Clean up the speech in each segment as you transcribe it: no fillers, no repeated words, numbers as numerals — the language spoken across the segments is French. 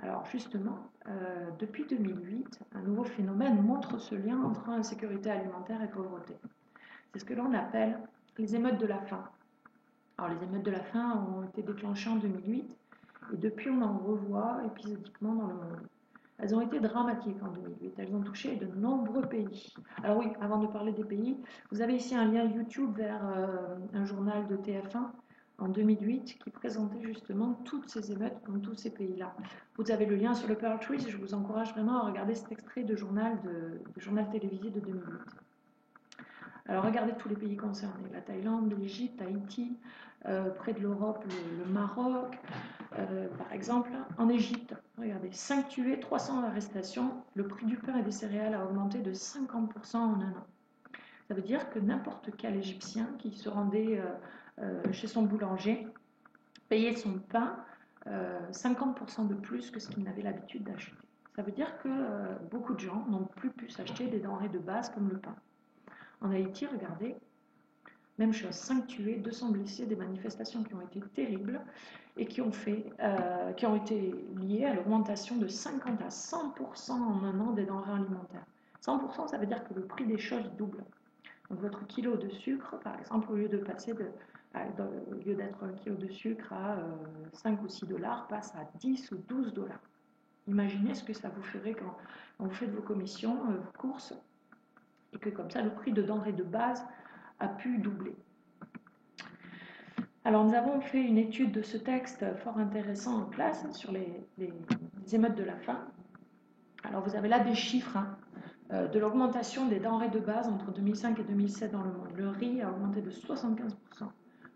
Alors justement, depuis 2008, un nouveau phénomène montre ce lien entre insécurité alimentaire et pauvreté. C'est ce que l'on appelle les émeutes de la faim. Alors les émeutes de la faim ont été déclenchées en 2008 et depuis on en revoit épisodiquement dans le monde. Elles ont été dramatiques en 2008, elles ont touché de nombreux pays. Alors oui, avant de parler des pays, vous avez ici un lien YouTube vers un journal de TF1 en 2008 qui présentait justement toutes ces émeutes dans tous ces pays-là. Vous avez le lien sur le Pearl Trees, je vous encourage vraiment à regarder cet extrait de journal télévisé de 2008. Alors regardez tous les pays concernés, la Thaïlande, l'Égypte, Haïti, près de l'Europe, le Maroc, par exemple. En Égypte, regardez, 5 tués, 300 arrestations, le prix du pain et des céréales a augmenté de 50% en un an. Ça veut dire que n'importe quel Égyptien qui se rendait chez son boulanger payait son pain 50% de plus que ce qu'il n'avait l'habitude d'acheter. Ça veut dire que beaucoup de gens n'ont plus pu s'acheter des denrées de base comme le pain. En Haïti, regardez, même chose, 5 tués, 200 blessés, des manifestations qui ont été terribles et qui ont été liées à l'augmentation de 50 à 100% en un an des denrées alimentaires. 100%, ça veut dire que le prix des choses double. Donc votre kilo de sucre, par exemple, au lieu d'être un kilo de sucre à 5 ou 6 dollars, passe à 10 ou 12 dollars. Imaginez ce que ça vous ferait quand vous faites vos commissions, vos courses, et que comme ça, le prix de denrées de base a pu doubler. Alors nous avons fait une étude de ce texte fort intéressant en classe sur les émeutes de la faim. Alors vous avez là des chiffres de l'augmentation des denrées de base entre 2005 et 2007 dans le monde. Le riz a augmenté de 75%,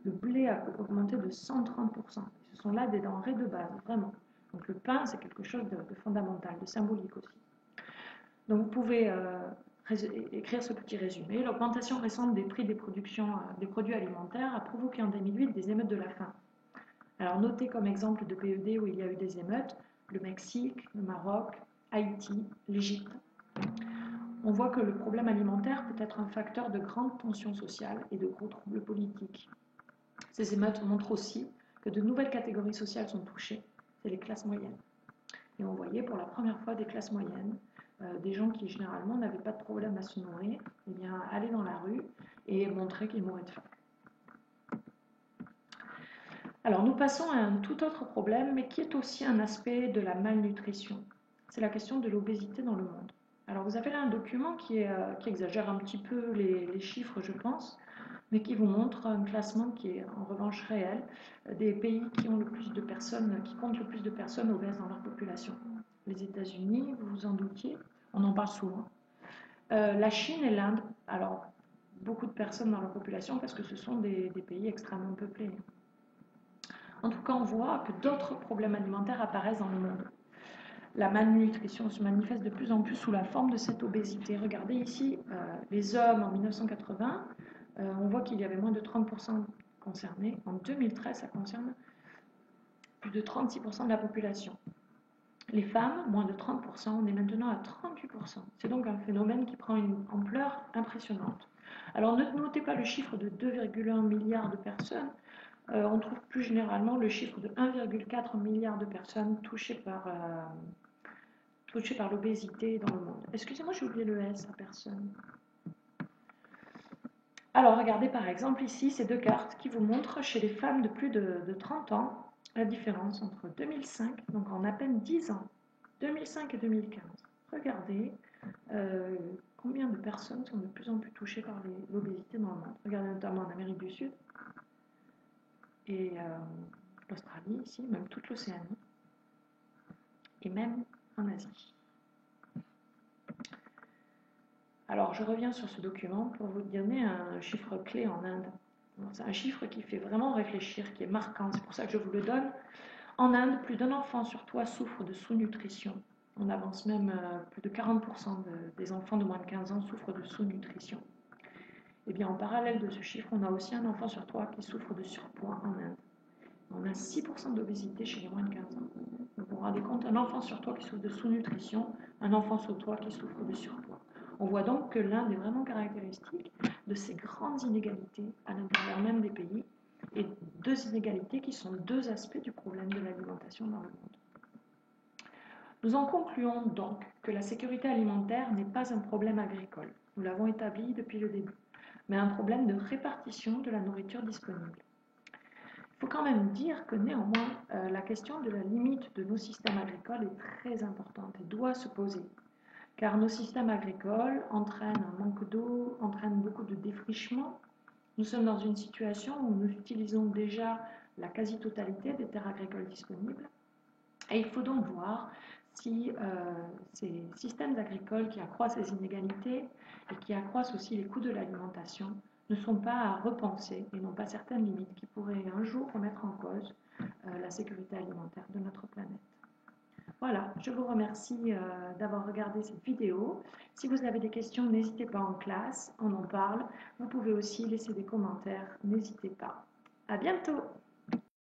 le blé a augmenté de 130%. Ce sont là des denrées de base, vraiment. Donc le pain, c'est quelque chose de fondamental, de symbolique aussi. Donc vous pouvez écrire ce petit résumé. L'augmentation récente des prix des produits alimentaires a provoqué en 2008 des émeutes de la faim. Alors notez comme exemple de PED où il y a eu des émeutes, le Mexique, le Maroc, Haïti, l'Égypte. On voit que le problème alimentaire peut être un facteur de grande tension sociale et de gros troubles politiques. Ces émeutes montrent aussi que de nouvelles catégories sociales sont touchées, c'est les classes moyennes. Et on voyait pour la première fois des classes moyennes, des gens qui généralement n'avaient pas de problème à se nourrir, eh bien, aller dans la rue et montrer qu'ils mouraient de faim. Alors nous passons à un tout autre problème, mais qui est aussi un aspect de la malnutrition. C'est la question de l'obésité dans le monde. Alors vous avez là un document qui exagère un petit peu les chiffres, je pense, mais qui vous montre un classement qui est en revanche réel des pays qui ont le plus de personnes, qui comptent le plus de personnes obèses dans leur population. Les États-Unis, vous vous en doutiez, on en parle souvent. La Chine et l'Inde, alors beaucoup de personnes dans leur population parce que ce sont des pays extrêmement peuplés. En tout cas, on voit que d'autres problèmes alimentaires apparaissent dans le monde. La malnutrition se manifeste de plus en plus sous la forme de cette obésité. Regardez ici, les hommes en 1980, on voit qu'il y avait moins de 30% concernés. En 2013, ça concerne plus de 36% de la population. Les femmes, moins de 30%, on est maintenant à 38%. C'est donc un phénomène qui prend une ampleur impressionnante. Alors ne notez pas le chiffre de 2,1 milliards de personnes, on trouve plus généralement le chiffre de 1,4 milliard de personnes touchées par l'obésité dans le monde. Excusez-moi, j'ai oublié le S à personne. Alors regardez par exemple ici ces deux cartes qui vous montrent chez les femmes de plus de 30 ans la différence entre 2005, donc en à peine 10 ans, 2005 et 2015. Regardez combien de personnes sont de plus en plus touchées par l'obésité dans le monde. Regardez notamment en Amérique du Sud et l'Australie ici, même toute l'Océanie, et même en Asie. Alors je reviens sur ce document pour vous donner un chiffre clé en Inde. C'est un chiffre qui fait vraiment réfléchir, qui est marquant, c'est pour ça que je vous le donne. En Inde, plus d'un enfant sur 3 souffre de sous-nutrition. On avance même plus de 40% des enfants de moins de 15 ans souffrent de sous-nutrition. Et bien en parallèle de ce chiffre, on a aussi un enfant sur 3 qui souffre de surpoids en Inde. On a 6% d'obésité chez les moins de 15 ans. Donc vous vous rendez compte, un enfant sur 3 qui souffre de sous-nutrition, un enfant sur 3 qui souffre de surpoids. On voit donc que l'Inde est vraiment caractéristique de ces grandes inégalités à l'intérieur même des pays, et deux inégalités qui sont deux aspects du problème de l'alimentation dans le monde. Nous en concluons donc que la sécurité alimentaire n'est pas un problème agricole, nous l'avons établi depuis le début, mais un problème de répartition de la nourriture disponible. Il faut quand même dire que néanmoins, la question de la limite de nos systèmes agricoles est très importante et doit se poser, car nos systèmes agricoles entraînent un manque d'eau, entraînent beaucoup de défrichement. Nous sommes dans une situation où nous utilisons déjà la quasi-totalité des terres agricoles disponibles, et il faut donc voir si ces systèmes agricoles qui accroissent les inégalités et qui accroissent aussi les coûts de l'alimentation ne sont pas à repenser et n'ont pas certaines limites qui pourraient un jour remettre en cause la sécurité alimentaire de notre planète. Voilà, je vous remercie d'avoir regardé cette vidéo. Si vous avez des questions, n'hésitez pas en classe, on en parle. Vous pouvez aussi laisser des commentaires, n'hésitez pas. À bientôt!